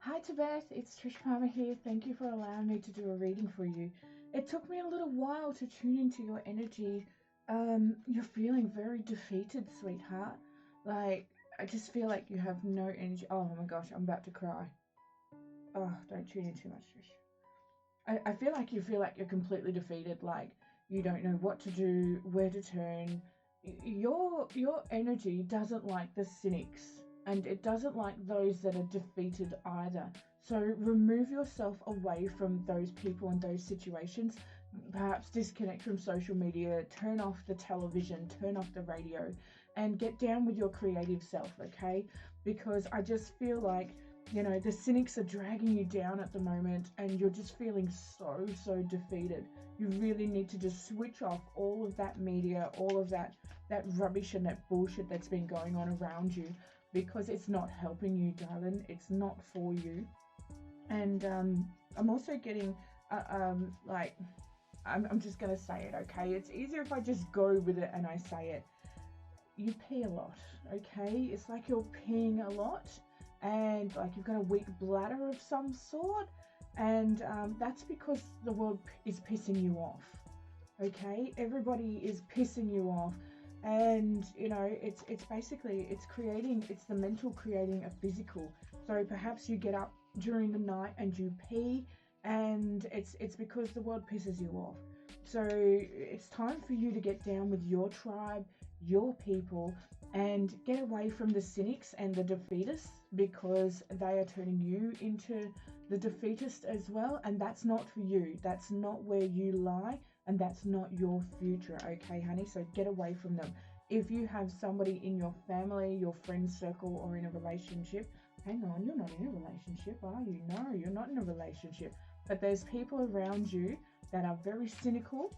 Hi Tebeth, it's Trish Palmer here. Thank you for allowing me to do a reading for you. It took me a little while to tune into your energy. You're feeling very defeated, sweetheart. Like, I just feel like you have no energy. Oh my gosh, I'm about to cry. Oh, don't tune in too much, Trish. I feel like you feel like you're completely defeated, like you don't know what to do, where to turn. Your energy doesn't like the cynics, and it doesn't like those that are defeated either. So remove yourself away from those people and those situations. Perhaps disconnect from social media, turn off the television, turn off the radio, and get down with your creative self, okay? Because I just feel like the cynics are dragging you down at the moment and you're just feeling so defeated. You really need to just switch off all of that media, all of that rubbish and that bullshit that's been going on around you, because it's not helping you, darling. It's not for you. And I'm also getting like, I'm just gonna say it, okay? It's easier if I just go with it and I say it. You pee a lot, okay? It's like you're peeing a lot, and like you've got a weak bladder of some sort, and that's because the world is pissing you off, okay? Everybody is pissing you off, and it's basically it's the mental creating a physical. So perhaps you get up during the night and you pee, and it's because the world pisses you off. So it's time for you to get down with your tribe, your people, and get away from the cynics and the defeatists, because they are turning you into the defeatist as well, and that's not for you. That's not where you lie, and that's not your future, okay, honey? So get away from them. If you have somebody in your family, your friend circle, or in a relationship, hang on, you're not in a relationship, are you? No, you're not in a relationship. But there's people around you that are very cynical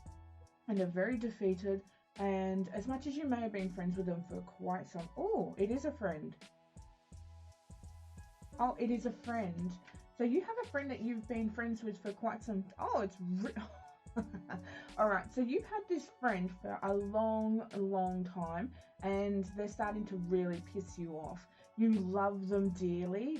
and are very defeated. And as much as you may have been friends with them for quite some... Oh, it is a friend. Oh, it is a friend. So you have a friend that you've been friends with for quite some... Oh, it's... Alright, so you've had this friend for a long time, and they're starting to really piss you off. You love them dearly.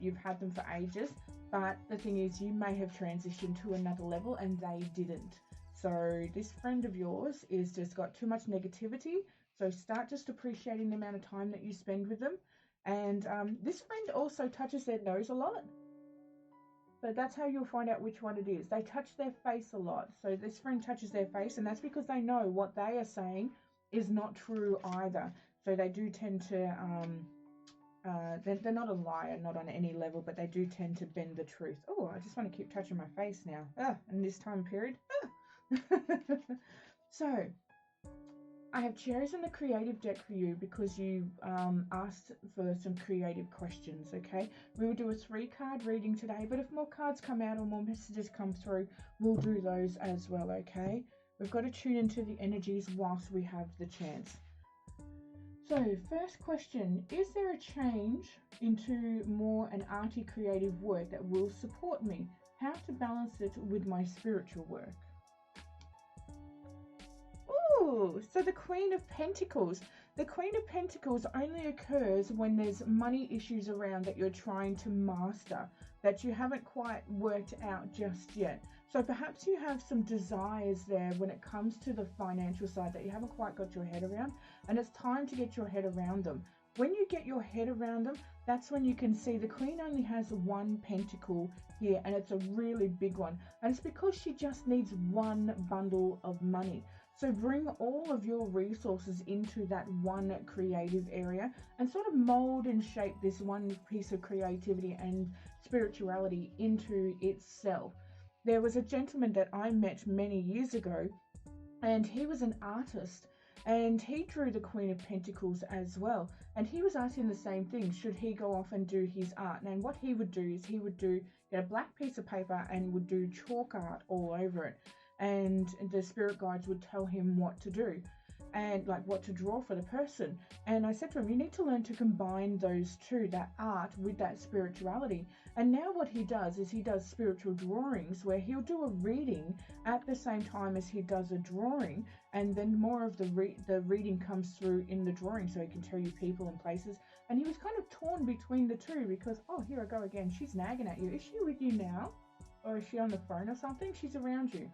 You've had them for ages, but the thing is, you may have transitioned to another level and they didn't. So this friend of yours is just got too much negativity. So start just appreciating the amount of time that you spend with them. And this friend also touches their nose a lot. So that's how you'll find out which one it is. They touch their face a lot. So this friend touches their face, and that's because they know what they are saying is not true either. So they do tend to, they're not a liar, not on any level, but they do tend to bend the truth. Oh, I just want to keep touching my face now. In this time period. So I have chosen the creative deck for you because you asked for some creative questions, okay? We will do a 3-card reading today, but if more cards come out or more messages come through, we'll do those as well, okay? We've got to tune into the energies whilst we have the chance. So, first question, is there a change into more an arty creative work that will support me? How to balance it with my spiritual work? Ooh, so the Queen of Pentacles. The Queen of Pentacles only occurs when there's money issues around that you're trying to master, that you haven't quite worked out just yet. So perhaps you have some desires there when it comes to the financial side that you haven't quite got your head around, and it's time to get your head around them. When you get your head around them, that's when you can see the Queen only has 1 pentacle here, and it's a really big one. And it's because she just needs 1 bundle of money. So bring all of your resources into that one creative area and sort of mold and shape this one piece of creativity and spirituality into itself. There was a gentleman that I met many years ago, and he was an artist. And he drew the Queen of Pentacles as well. And he was asking the same thing, should he go off and do his art? And what he would do is he would get a black piece of paper and would do chalk art all over it. And the spirit guides would tell him what to do and like what to draw for the person. And I said to him, you need to learn to combine those two, that art with that spirituality. And now what he does is he does spiritual drawings where he'll do a reading at the same time as he does a drawing, and then more of the reading comes through in the drawing, so he can tell you people and places. And he was kind of torn between the two because, oh, here I go again. She's nagging at you. Is she with you now? Or is she on the phone or something? She's around you.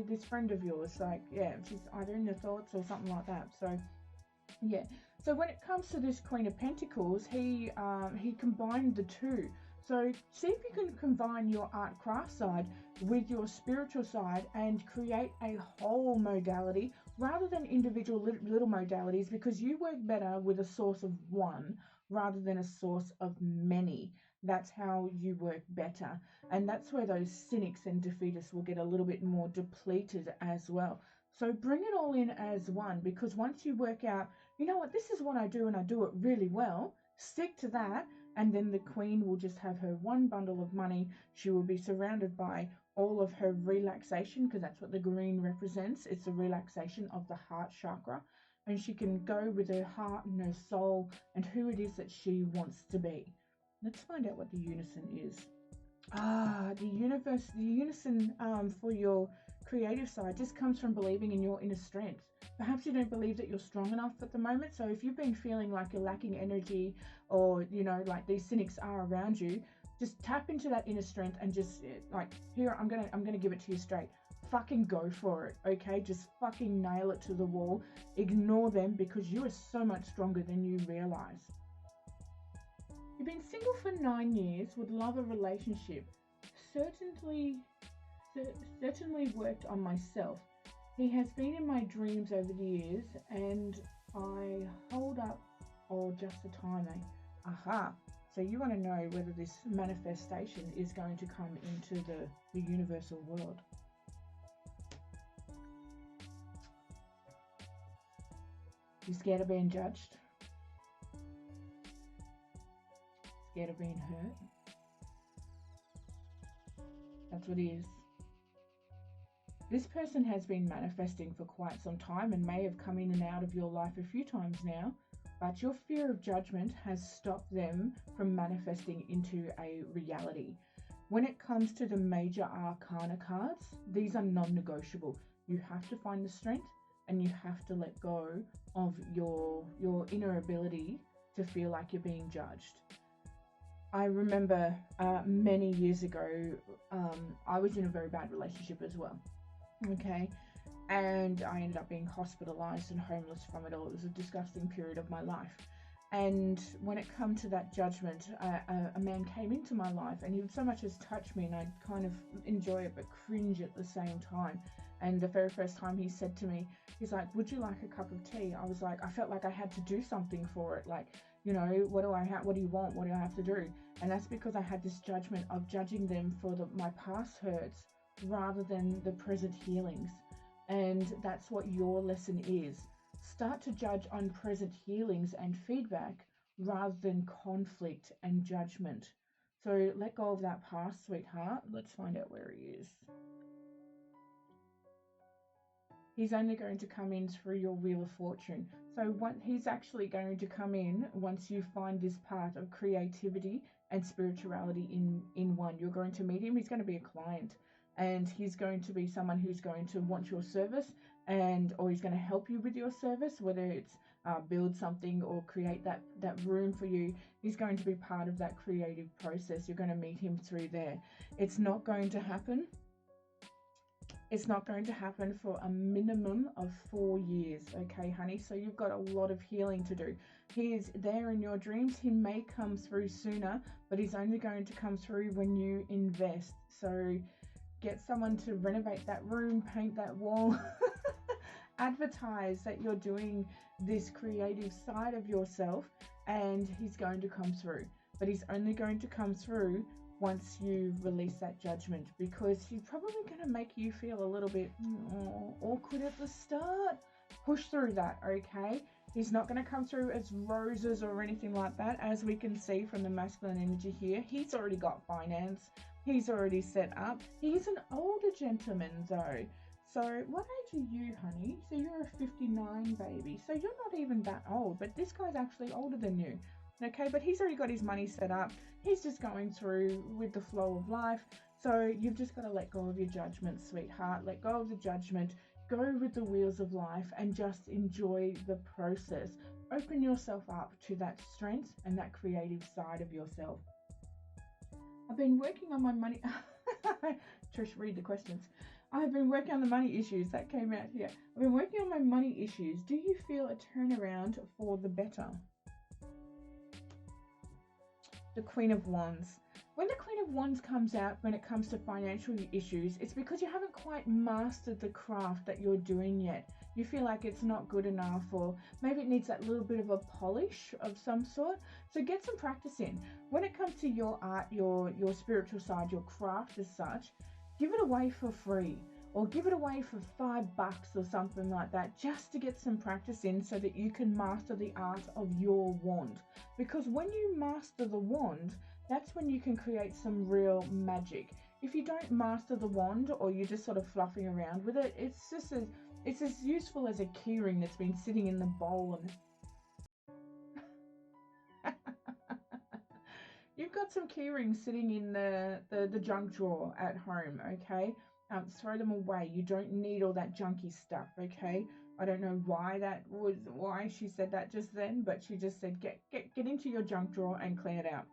This friend of yours, like, yeah, she's either in your thoughts or something like that. So, yeah. So when it comes to this Queen of Pentacles, he combined the two. So see if you can combine your art craft side with your spiritual side and create a whole modality rather than individual little modalities, because you work better with a source of one rather than a source of many. That's how you work better. And that's where those cynics and defeatists will get a little bit more depleted as well. So bring it all in as one, because once you work out, you know what, this is what I do and I do it really well, stick to that. And then the Queen will just have her one bundle of money. She will be surrounded by all of her relaxation, because that's what the green represents. It's the relaxation of the heart chakra. And she can go with her heart and her soul and who it is that she wants to be. Let's find out what the unison is. The unison for your creative side just comes from believing in your inner strength. Perhaps you don't believe that you're strong enough at the moment. So if you've been feeling like you're lacking energy, or, you know, like these cynics are around you, just tap into that inner strength and just like, here, I'm gonna give it to you straight. Fucking go for it, okay? Just fucking nail it to the wall. Ignore them, because you are so much stronger than you realize. You've been single for 9 years, would love a relationship. Certainly worked on myself. He has been in my dreams over the years, and I hold up, or just the timing. Aha. So you want to know whether this manifestation is going to come into the universal world. You scared of being judged? Scared of being hurt? That's what it is. This person has been manifesting for quite some time and may have come in and out of your life a few times now, but your fear of judgment has stopped them from manifesting into a reality. When it comes to the major arcana cards, these are non-negotiable. You have to find the strength, and you have to let go of your inner ability to feel like you're being judged. I remember many years ago, I was in a very bad relationship as well. Okay, and I ended up being hospitalized and homeless from it all. It was a disgusting period of my life. And when it come to that judgment, a man came into my life, and he would so much as touch me, and I'd kind of enjoy it but cringe at the same time. And the very first time he said to me, he's like, would you like a cup of tea? I was like, I felt like I had to do something for it. Like, you know, what do I have? What do you want? What do I have to do? And that's because I had this judgment of judging them for my past hurts rather than the present healings. And that's what your lesson is. Start to judge on present healings and feedback rather than conflict and judgment. So let go of that past, sweetheart. Let's find out where he is. He's only going to come in through your Wheel of Fortune. So he's actually going to come in once you find this part of creativity and spirituality in one. You're going to meet him. He's going to be a client, and he's going to be someone who's going to want your service, or he's going to help you with your service, whether it's build something or create that room for you. He's going to be part of that creative process. You're going to meet him through there. It's not going to happen. It's not going to happen for a minimum of 4 years, okay, honey? So you've got a lot of healing to do. He is there in your dreams. He may come through sooner, but he's only going to come through when you invest. So get someone to renovate that room, paint that wall, advertise that you're doing this creative side of yourself, and he's going to come through. But he's only going to come through once you release that judgment, because he's probably going to make you feel a little bit awkward at the start. Push through that, okay? He's not going to come through as roses or anything like that, as we can see from the masculine energy here. He's already got finance. He's already set up. He's an older gentleman, though. So what age are you, honey? So you're a 59 baby. So you're not even that old, but this guy's actually older than you. Okay, but he's already got his money set up. He's just going through with the flow of life. So you've just got to let go of your judgment, sweetheart. Let go of the judgment. Go with the wheels of life and just enjoy the process. open yourself up to that strength and that creative side of yourself. I've been working on my money. Trish, read the questions. I've been working on the money issues. That came out here. I've been working on my money issues. Do you feel a turnaround for the better? The Queen of Wands. When the Queen of Wands comes out, when it comes to financial issues, it's because you haven't quite mastered the craft that you're doing yet. You feel like it's not good enough, or maybe it needs that little bit of a polish of some sort. So get some practice in. When it comes to your art, your spiritual side, your craft as such, give it away for free, or give it away for $5 or something like that, just to get some practice in so that you can master the art of your wand. Because when you master the wand, that's when you can create some real magic. If you don't master the wand, or you're just sort of fluffing around with it, it's as useful as a keyring that's been sitting in the bowl. And you've got some keyrings sitting in the junk drawer at home, okay? Throw them away. You don't need all that junky stuff, okay? I don't know why she said that just then, but she just said get into your junk drawer and clean it out.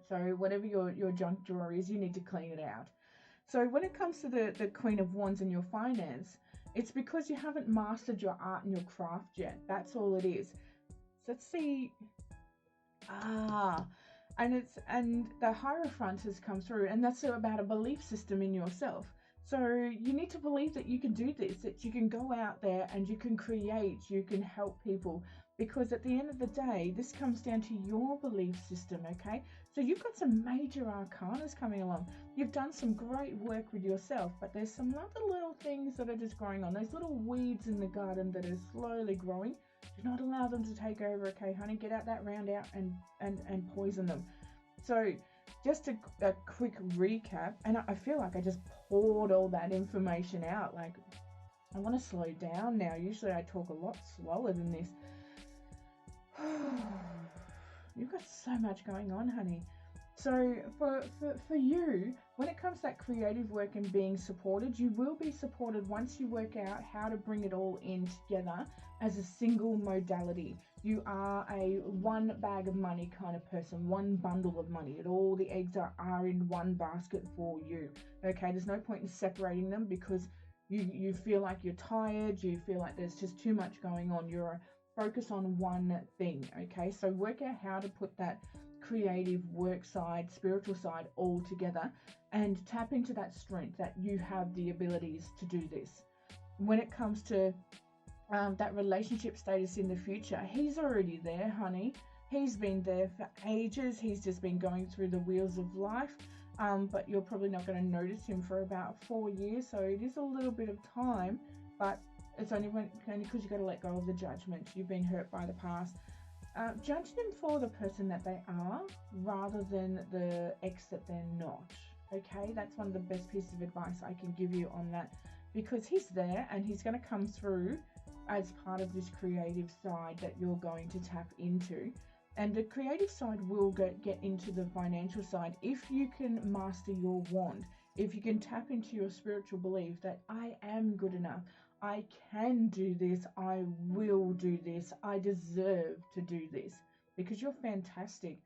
So whatever your junk drawer is, you need to clean it out. So when it comes to the Queen of Wands and your finance, it's because you haven't mastered your art and your craft yet. That's all it is. So let's see. And the Hierophant has come through, and that's about a belief system in yourself. So you need to believe that you can do this, that you can go out there and you can create, you can help people, because at the end of the day, this comes down to your belief system, okay? So you've got some major arcanas coming along. You've done some great work with yourself, but there's some other little things that are just growing on. Those little weeds in the garden that are slowly growing. Do not allow them to take over, okay, honey? Get out that round out and poison them. So just a quick recap, and I feel like I just poured all that information out. Like, I want to slow down now. Usually I talk a lot slower than this. You've got so much going on, honey. So for you, when it comes to that creative work and being supported, you will be supported once you work out how to bring it all in together as a single modality. You are a one bag of money kind of person, one bundle of money, and all the eggs are in one basket for you. Okay, there's no point in separating them, because you feel like you're tired, you feel like there's just too much going on. You're focused on one thing, okay? So work out how to put that creative work side, spiritual side all together, and tap into that strength that you have the abilities to do this. When it comes to that relationship status in the future, he's already there, honey. He's been there for ages. He's just been going through the wheels of life, but you're probably not going to notice him for about 4 years, so it is a little bit of time, but it's only because you've got to let go of the judgment. You've been hurt by the past. Judge them for the person that they are, rather than the ex that they're not. Okay, that's one of the best pieces of advice I can give you on that, because he's there and he's going to come through as part of this creative side that you're going to tap into. And the creative side will get into the financial side if you can master your wand, if you can tap into your spiritual belief that I am good enough, I can do this, I will do this, I deserve to do this, because you're fantastic.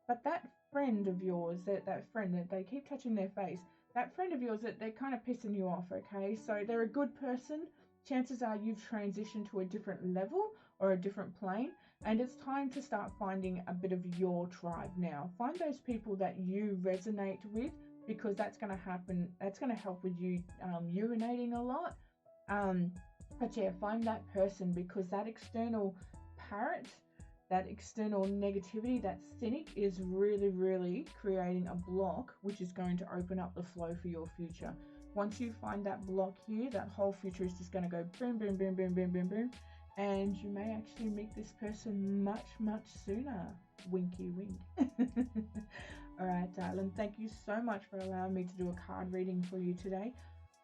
But that friend of yours, that friend that they keep touching their face, that friend of yours, that they're kind of pissing you off, okay? So they're a good person. Chances are you've transitioned to a different level or a different plane, and it's time to start finding a bit of your tribe now. Find those people that you resonate with, because that's going to happen. That's going to help with you urinating a lot. But yeah, find that person, because that external parrot, that external negativity, that cynic is really, really creating a block, which is going to open up the flow for your future. Once you find that block here, that whole future is just going to go boom, boom, boom, boom, boom, boom, boom. And you may actually meet this person much, much sooner. Winky wink. All right, darling. Thank you so much for allowing me to do a card reading for you today.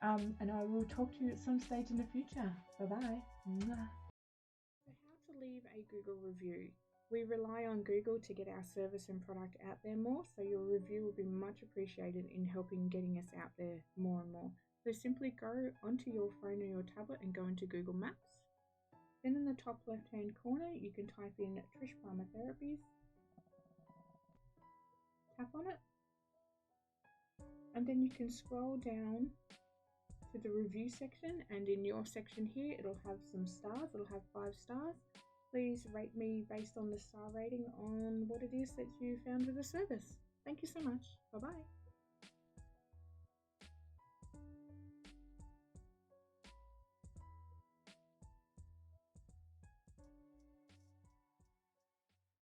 And I will talk to you at some stage in the future. Bye-bye. So how to leave a Google review. We rely on Google to get our service and product out there more, so your review will be much appreciated in helping getting us out there more and more. So simply go onto your phone or your tablet and go into Google Maps. Then in the top left hand corner you can type in Trish Palmer Therapies, tap on it, and then you can scroll down to the review section, and in your section here it'll have some stars. It'll have 5 stars. Please rate me based on the star rating on what it is that you found with the service. Thank you so much. Bye bye.